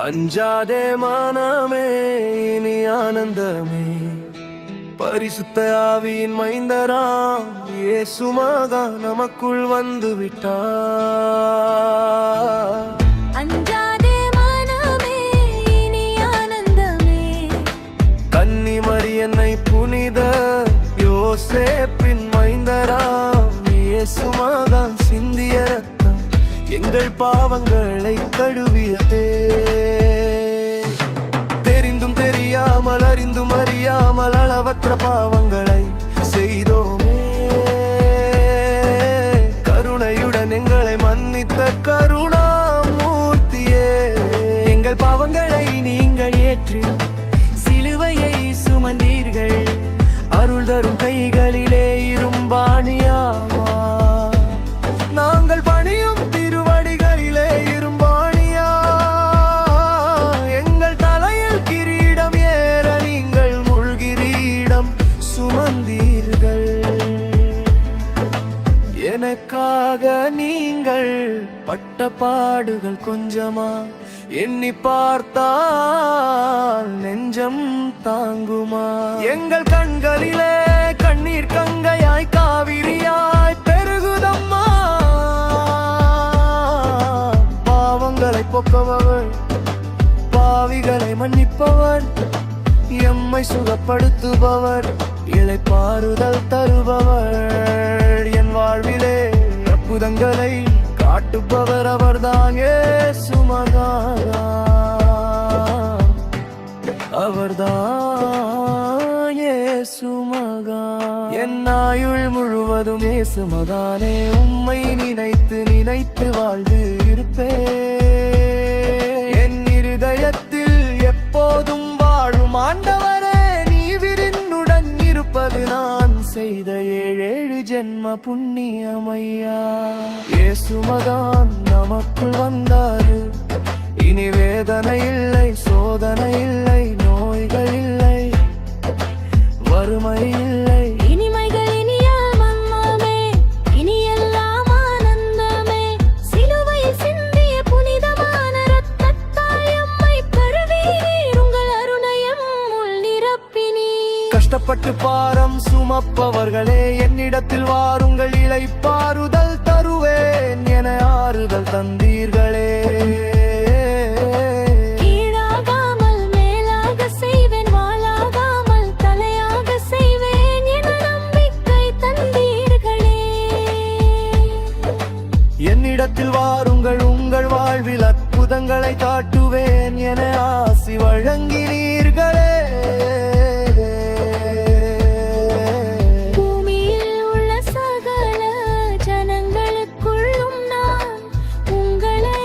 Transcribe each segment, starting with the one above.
அஞ்சாதே மனமே இனி ஆனந்தமே பரிசுத்த ஆவியின் மைந்தராம் இயேசு மகன் நமக்குள் வந்து விட்டார். அஞ்சாதே மனமே இனி ஆனந்தமே கன்னி மரியன்னை புனித யோசேப்பின் மைந்தராம் இயேசு மகன் சிந்திய ரத்தம் எங்கள் பாவங்களை கழுவியதே. தெரிந்தும் தெரியாமல் அறிந்தும் அறியாமல் அளவற்ற பாவங்களை செய்தோமே. கருணையுடன் எங்களை மன்னித்த கருணாமூர்த்தியே, எங்கள் பாவங்களை நீங்கள் ஏற்றி சிலுவையை சுமந்தீர்கள். அருள் தரும் கைகளிலே இரும்பாணியாமா நாங்கள் பணியும் திருவடிகளிலே இரும்பாணியா. எங்கள் தலையில் கிரீடம் ஏற நீங்கள் முள்கிரீடம் சுமந்தீர்கள். எனக்காக நீங்கள் பட்ட பாடுகள் கொஞ்சமா, எண்ணி பார்த்தால் நெஞ்சம் தாங்குமா. எங்கள் கண்களிலே கண்ணீர் கங்கையாய் காவிரியாய் பெருகுதம்மா. பாவங்களை போக்குபவர், பாவிகளை மன்னிப்பவர், எம்மை சுகப்படுத்துபவர், இளைப்பாறுதல் தருபவர், என் வாழ்விலே அற்புதங்களை காட்டுபவர் அவர்தான் இயேசு மகன். அவர்தான் இயேசு மகன். என் ஆயுள் முழுவதும் இயேசு மகனே உம்மை நினைத்து நினைத்து வாழ்ந்து இருப்பேன். என் இருதயத்தில் எப்போதும் வாழும் ஆண்டவரே, நீ விருந்துடன் இருப்பது நான் செய்த 7 ஜென்ம புண்ணியமையா. இயேசு மகன் நமக்குள் வந்தாரு, இனி வேதனை இல்லை, சோதனை இல்லை, நோய்கள் இல்லை, வறுமை இல்லை, இனிமைகள் இனியால் மன்னமே, இனி எல்லாம் ஆனந்தமே. சிலுவையில் சிந்திய புனிதமான இரத்தத்தால் எம்மை கழுவினீர், உங்கள் அருணையம் உள் நிரப்பினீர். கஷ்டப்பட்டு பாரம் சுமப்பவர்களே, என்னிடத்தில் வாருங்கள், இளைப்பாறுதல் தருவேன் என ஆறுதல் தந்தீர்களே. கீழாகாமல் மேலாக செய்வேன், வாளாகாமல் தலையாக செய்வேன் என நம்பிக்கை தந்தீர்களே. என்னிடத்தில் வாருங்கள், உங்கள் வாழ்வில் அற்புதங்களை காட்டுவேன் என ஆசி வழங்கினீர்களே. பூமியில் உள்ள சகல ஜனங்களுக்குள்ளும் நான் உங்களை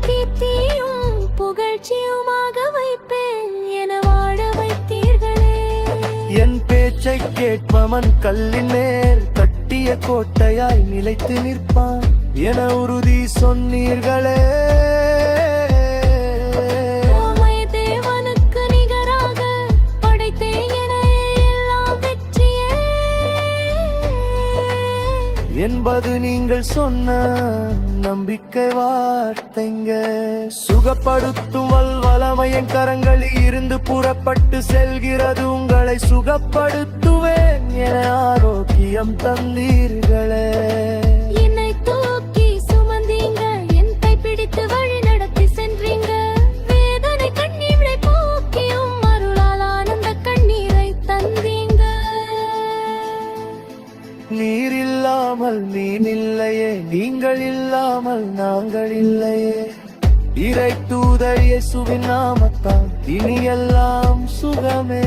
கீர்த்தியும் புகழ்ச்சியுமாக வைப்பேன் என வாழ வைத்தீர்களே. என் பேச்சை கேட்பவன் கல்லின் மேல் கட்டிய கோட்டையாய் நிலைத்து நிற்பான் என உறுதி சொன்னீர்களே. உம்மை தேவனுக்கு நிகராக படைத்தேன் என எல்லாம் வெற்றியே என்பது நீங்கள் சொன்ன நம்பிக்கை வார்த்தைங்க. சுகப்படுத்தும் வல்லமையின் கரங்களில் இருந்து புறப்பட்டு செல்கிறது, உங்களை சுகப்படுத்துவேன் என ஆரோக்கியம் தந்தீர்களே. என்னை தூக்கி சுமந்தீங்க, என் கை பிடித்து வழி நடத்தி சென்றீங்க. வேதனை கண்ணீரை போக்கியும் அருளால் ஆனந்த கண்ணீரை தந்தீங்க. நீர் இல்லாமல் நீன் இல்லையே, நீங்கள் இல்லாமல் நாங்கள் இல்லையே. இறை தூதர் இயேசுவின் நாமத்தால் இனி எல்லாம் சுகமே.